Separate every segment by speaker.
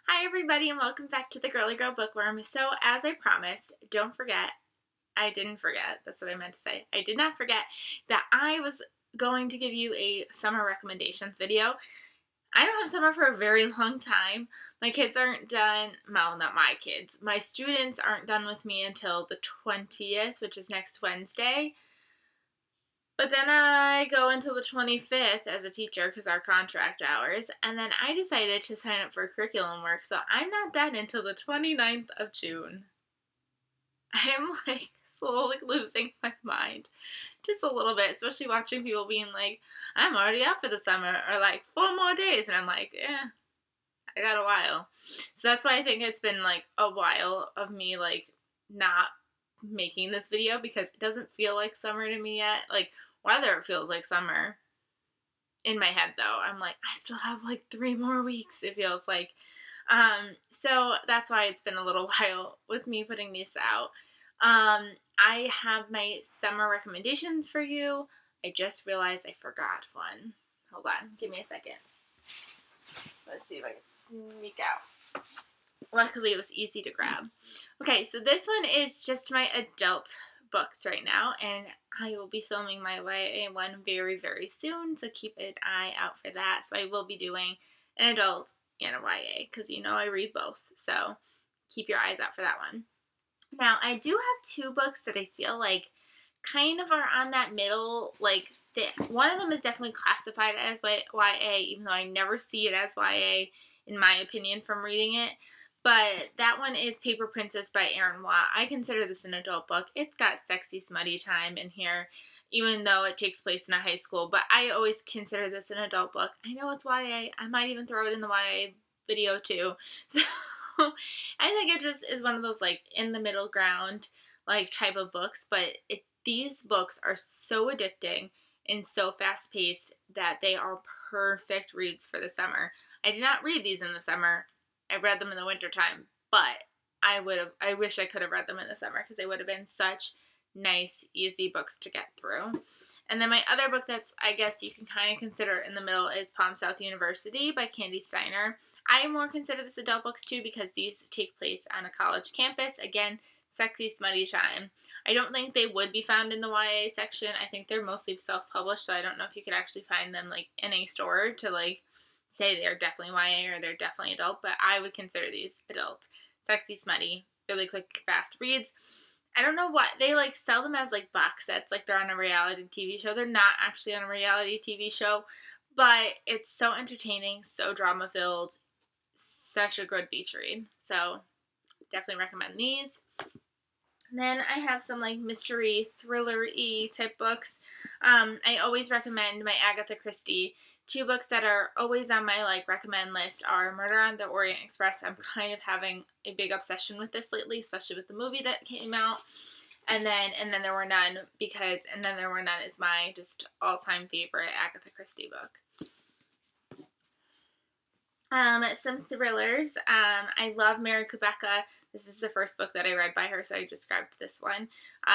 Speaker 1: Hi everybody and welcome back to the Girly Girl Bookworm. So as I promised, don't forget, I didn't forget, that's what I meant to say. I did not forget that I was going to give you a summer recommendations video. I don't have summer for a very long time. My kids aren't done, well, not my kids. My students aren't done with me until the 20th, which is next Wednesday. But then I go until the 25th as a teacher because our contract hours, and then I decided to sign up for curriculum work, so I'm not done until the 29th of June. I'm like slowly losing my mind just a little bit, especially watching people being like, I'm already out for the summer, or like 4 more days, and I'm like, I got a while. So that's why I think it's been like a while of me like not making this video, because it doesn't feel like summer to me yet. Like, whether it feels like summer in my head though, I'm like, I still have like 3 more weeks, it feels like. So that's why it's been a little while with me putting these out. I have my summer recommendations for you. I just realized I forgot one. Hold on, give me a second. Let's see if I can sneak out. Luckily, it was easy to grab. Okay, so this one is just my adult books right now, and I will be filming my YA one very, very soon, so keep an eye out for that. So I will be doing an adult and a YA, because you know I read both, so keep your eyes out for that one. Now, I do have 2 books that I feel like kind of are on that middle, like, one of them is definitely classified as YA, even though I never see it as YA, in my opinion, from reading it. But that one is Paper Princess by Erin Watt. I consider this an adult book. It's got sexy, smutty time in here, even though it takes place in a high school. But I always consider this an adult book. I know it's YA. I might even throw it in the YA video too. So I think it just is one of those like in the middle ground like type of books. But these books are so addicting and so fast paced that they are perfect reads for the summer. I did not read these in the summer. I read them in the wintertime, but I wish I could have read them in the summer, because they would have been such nice, easy books to get through. And then my other book that's, I guess you can kind of consider in the middle, is Palm South University by Candy Steiner. I more consider this adult books too, because these take place on a college campus. Again, sexy, smutty time. I don't think they would be found in the YA section. I think they're mostly self-published, so I don't know if you could actually find them like in a store to like say they're definitely YA or they're definitely adult, but I would consider these adult. Sexy, smutty, really quick, fast reads. I don't know what, they like sell them as like box sets, like they're on a reality TV show. They're not actually on a reality TV show, but it's so entertaining, so drama-filled, such a good beach read. So definitely recommend these. And then I have some like mystery, thriller-y type books. I always recommend my Agatha Christie. 2 books that are always on my like recommend list are Murder on the Orient Express. I'm kind of having a big obsession with this lately, especially with the movie that came out. And then There Were None, because And Then There Were None is my just all-time favorite Agatha Christie book. Some thrillers. I love Mary Kubeka. This is the first book that I read by her, so I just grabbed this one.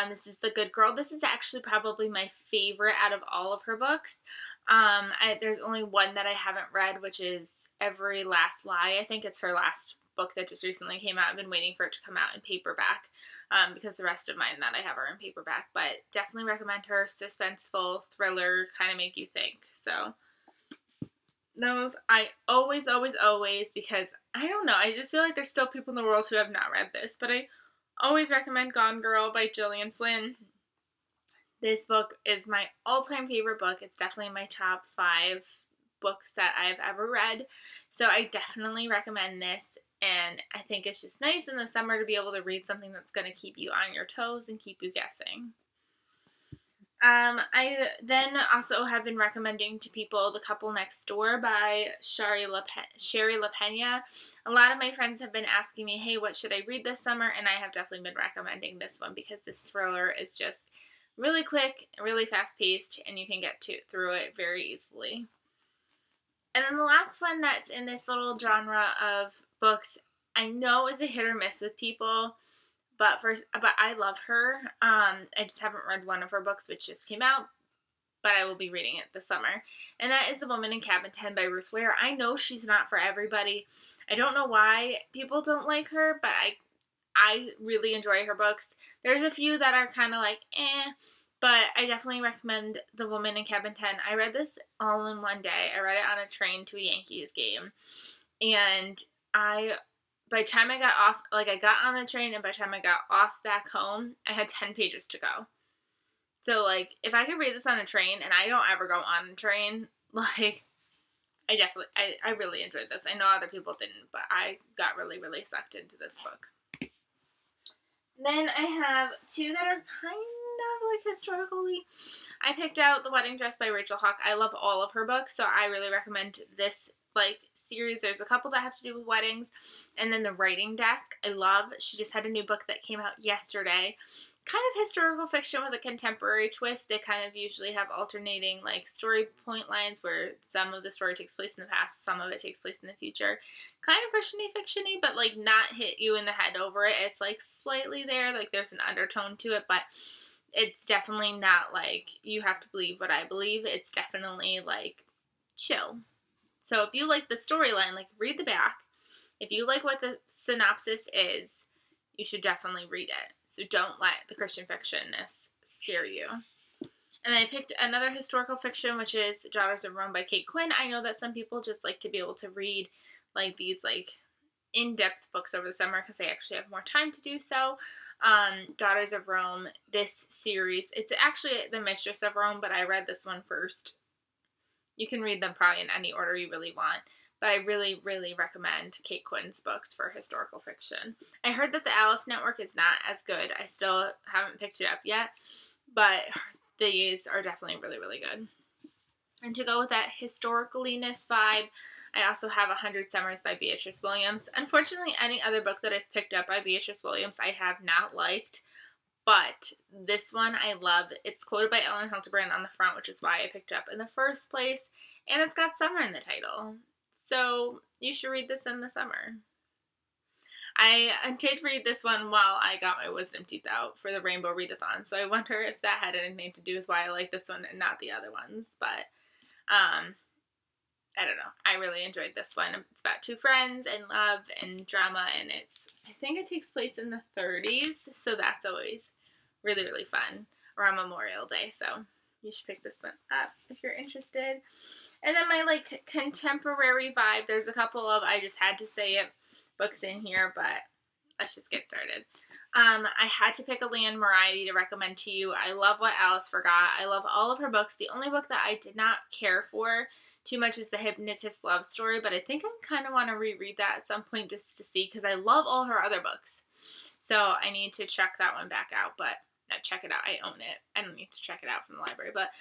Speaker 1: This is The Good Girl. This is actually probably my favorite out of all of her books. There's only one that I haven't read, which is Every Last Lie. I think it's her last book that just recently came out. I've been waiting for it to come out in paperback, because the rest of mine that I have are in paperback. But definitely recommend her. Suspenseful, thriller, kind of make you think. So those I always, because I don't know, I just feel like there's still people in the world who have not read this, but I always recommend Gone Girl by Gillian Flynn. This book is my all-time favorite book. It's definitely in my top 5 books that I've ever read, so I definitely recommend this, and I think it's just nice in the summer to be able to read something that's going to keep you on your toes and keep you guessing. I then also have been recommending to people The Couple Next Door by Sherry LaPena. A lot of my friends have been asking me, hey, what should I read this summer? And I have definitely been recommending this one, because this thriller is just really quick, really fast-paced, and you can get through it very easily. And then the last one that's in this little genre of books, I know is a hit or miss with people, but I love her. I just haven't read one of her books, which just came out. but I will be reading it this summer. And that is The Woman in Cabin 10 by Ruth Ware. I know she's not for everybody. I don't know why people don't like her, but I really enjoy her books. There's a few that are kind of like, but I definitely recommend The Woman in Cabin 10. I read this all in one day. I read it on a train to a Yankees game. And by the time I got off, like I got on the train, and by the time I got off back home, I had 10 pages to go. So, like, if I could read this on a train, and I don't ever go on a train, like, I really enjoyed this. I know other people didn't, but I got really, really sucked into this book. Then I have two that are kind of like historically. I picked out The Wedding Dress by Rachel Hawk. I love all of her books, so I really recommend this like series. There's a couple that have to do with weddings, and then The Writing Desk I love. She just had a new book that came out yesterday. Kind of historical fiction with a contemporary twist. They kind of usually have alternating like story point lines where some of the story takes place in the past, some of it takes place in the future. Kind of Christian-y, fiction-y, but like not hit you in the head over it. It's like slightly there, like there's an undertone to it, but it's definitely not like you have to believe what I believe. It's definitely like chill. So if you like the storyline, like read the back. If you like what the synopsis is, you should definitely read it. So don't let the Christian fictionness scare you. And then I picked another historical fiction, which is Daughters of Rome by Kate Quinn. I know that some people just like to be able to read like these like in-depth books over the summer because they actually have more time to do so. Daughters of Rome, this series, it's actually The Mistress of Rome, but I read this one first. You can read them probably in any order you really want. But I really, really recommend Kate Quinn's books for historical fiction. I heard that the Alice Network is not as good. I still haven't picked it up yet. But these are definitely really, really good. And to go with that historicaliness vibe, I also have 100 Summers by Beatrice Williams. Unfortunately, any other book that I've picked up by Beatrice Williams I have not liked. But this one I love. It's quoted by Ellen Hildebrand on the front, which is why I picked it up in the first place. And it's got summer in the title. So you should read this in the summer. I did read this one while I got my wisdom teeth out for the Rainbow Readathon. So I wonder if that had anything to do with why I like this one and not the other ones. But I don't know. I really enjoyed this one. It's about two friends and love and drama. And I think it takes place in the 30s. So that's always really, really fun around Memorial Day. So you should pick this one up if you're interested. And then my like contemporary vibe, there's a couple of I just had to say it books in here, but let's just get started. I had to pick a Leanne Moriarty to recommend to you. I love What Alice Forgot. I love all of her books. The only book that I did not care for too much is The Hypnotist Love Story, but I think I kind of want to reread that at some point just to see because I love all her other books. So I need to check that one back out, but check it out. I own it. I don't need to check it out from the library. But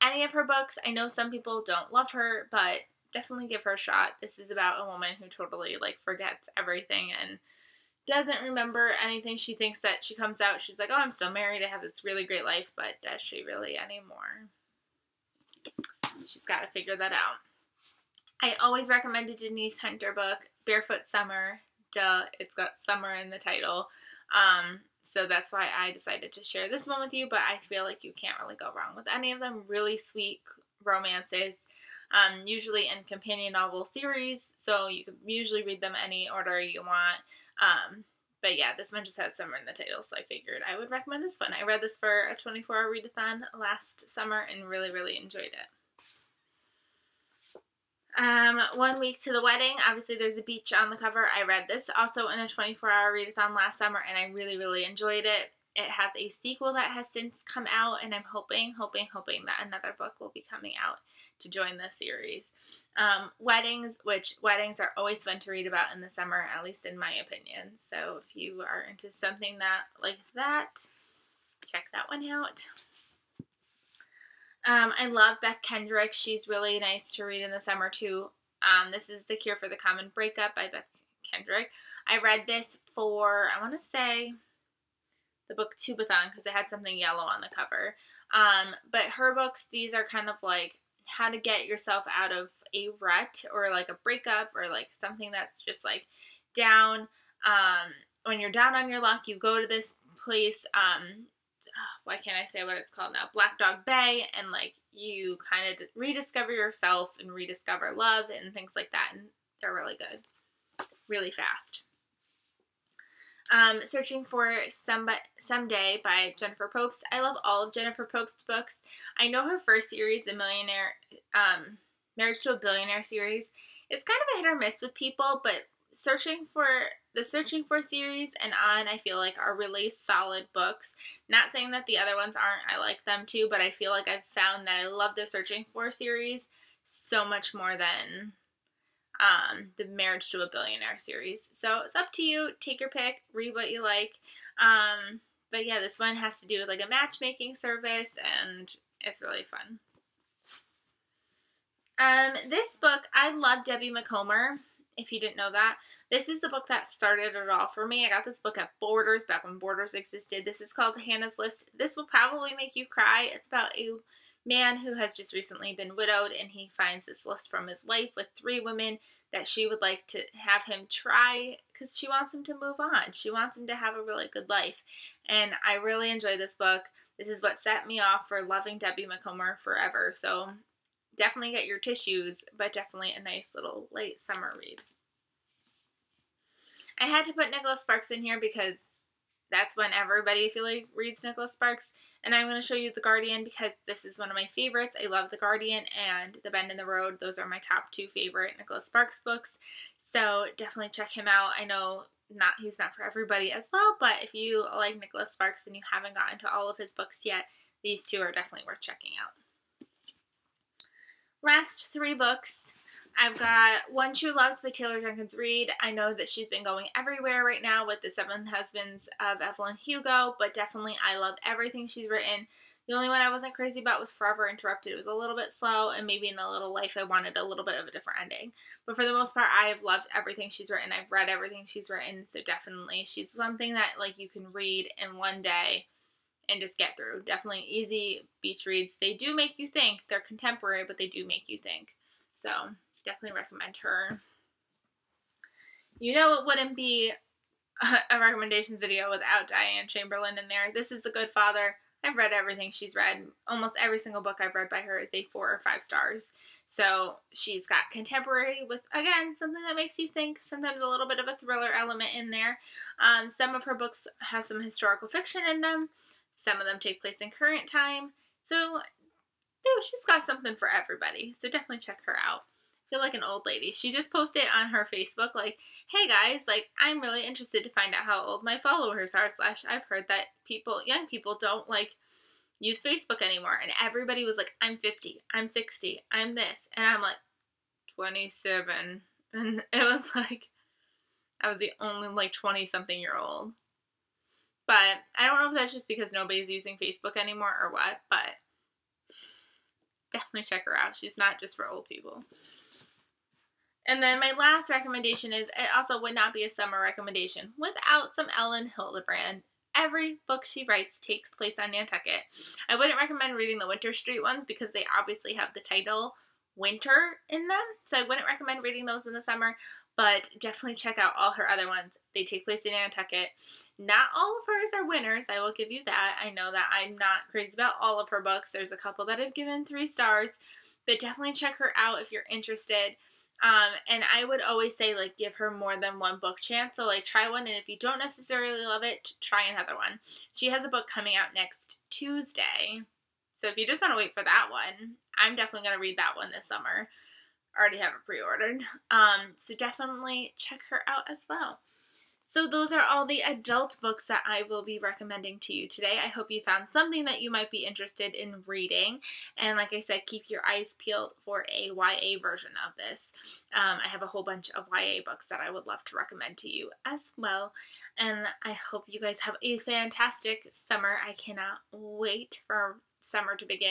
Speaker 1: any of her books, I know some people don't love her, but definitely give her a shot. This is about a woman who totally like forgets everything and doesn't remember anything. She thinks that she comes out, she's like, oh, I'm still married, I have this really great life, but does she really anymore? She's got to figure that out. I always recommend a Denise Hunter book, Barefoot Summer. Duh, it's got summer in the title. So that's why I decided to share this one with you, but I feel like you can't really go wrong with any of them. Really sweet romances, usually in companion novel series, so you can usually read them any order you want. But yeah, this one just has summer in the title, so I figured I would recommend this one. I read this for a 24-hour readathon last summer and really, really enjoyed it. 1 Week to the Wedding. Obviously, there's a beach on the cover. I read this also in a 24-hour readathon last summer, and I really, really enjoyed it. It has a sequel that has since come out, and I'm hoping that another book will be coming out to join this series. Weddings are always fun to read about in the summer, at least in my opinion. So if you are into something like that, check that one out. I love Beth Kendrick. She's really nice to read in the summer too. This is The Cure for the Common Breakup by Beth Kendrick. I read this for, I want to say, the book Tubathon because it had something yellow on the cover. But her books, these are kind of like how to get yourself out of a rut or like a breakup or like something that's just like down. When you're down on your luck, you go to this place why can't I say what it's called now? Black Dog Bay, and like you kind of rediscover yourself and rediscover love and things like that, and they're really good, really fast. Searching for Someday by Jennifer Popes. I love all of Jennifer Popes' books. I know her first series, the Marriage to a Billionaire series, is kind of a hit or miss with people, but Searching for series and on, I feel like are really solid books. Not saying that the other ones aren't. I like them too, but I feel like I've found that I love the Searching for series so much more than the Marriage to a Billionaire series. So it's up to you. Take your pick. Read what you like. But yeah, this one has to do with like a matchmaking service, and it's really fun. This book, I love Debbie McComber, if you didn't know that. This is the book that started it all for me. I got this book at Borders, back when Borders existed. This is called Hannah's List. This will probably make you cry. It's about a man who has just recently been widowed, and he finds this list from his wife with 3 women that she would like to have him try because she wants him to move on. She wants him to have a really good life. And I really enjoy this book. This is what set me off for loving Debbie McComber forever. So definitely get your tissues, but definitely a nice little late summer read. I had to put Nicholas Sparks in here because that's when everybody, I feel like, reads Nicholas Sparks. And I'm going to show you The Guardian because this is one of my favorites. I love The Guardian and The Bend in the Road. Those are my top 2 favorite Nicholas Sparks books. So definitely check him out. I know he's not for everybody as well, but if you like Nicholas Sparks and you haven't gotten to all of his books yet, these 2 are definitely worth checking out. Last 3 books. I've got One True Loves by Taylor Jenkins Reid. I know that she's been going everywhere right now with The 7 Husbands of Evelyn Hugo, but definitely I love everything she's written. The only one I wasn't crazy about was Forever Interrupted. It was a little bit slow, and maybe in A Little Life I wanted a little bit of a different ending. But for the most part, I have loved everything she's written. I've read everything she's written, so definitely she's something that like you can read in one day and just get through. Definitely easy beach reads. They do make you think. They're contemporary, but they do make you think. So definitely recommend her. You know it wouldn't be a recommendations video without Diane Chamberlain in there. This is The Good Father. I've read everything she's read. Almost every single book I've read by her is a 4 or 5 stars. So she's got contemporary with, again, something that makes you think. Sometimes a little bit of a thriller element in there. Some of her books have some historical fiction in them. Some of them take place in current time. So she's got something for everybody. So definitely check her out. I feel like an old lady. She just posted on her Facebook like, hey guys, like I'm really interested to find out how old my followers are. / I've heard that young people don't like use Facebook anymore. And everybody was like, I'm 50, I'm 60, I'm this. And I'm like 27. And it was like, I was the only like 20 something year old. But I don't know if that's just because nobody's using Facebook anymore or what, but definitely check her out. She's not just for old people. And then my last recommendation is, it also would not be a summer recommendation without some Ellen Hildebrand. Every book she writes takes place on Nantucket. I wouldn't recommend reading the Winter Street ones because they obviously have the title Winter in them. So I wouldn't recommend reading those in the summer, but definitely check out all her other ones. They take place in Nantucket. Not all of hers are winners, I will give you that. I know that I'm not crazy about all of her books. There's a couple that I've given 3 stars, but definitely check her out if you're interested. And I would always say, like, give her more than one book chance. So, like, try one, and if you don't necessarily love it, try another one. She has a book coming out next Tuesday. So if you just want to wait for that one, I'm definitely going to read that one this summer. I already have it pre-ordered. So definitely check her out as well. So those are all the adult books that I will be recommending to you today. I hope you found something that you might be interested in reading. And like I said, keep your eyes peeled for a YA version of this. I have a whole bunch of YA books that I would love to recommend to you as well. And I hope you guys have a fantastic summer. I cannot wait for summer to begin.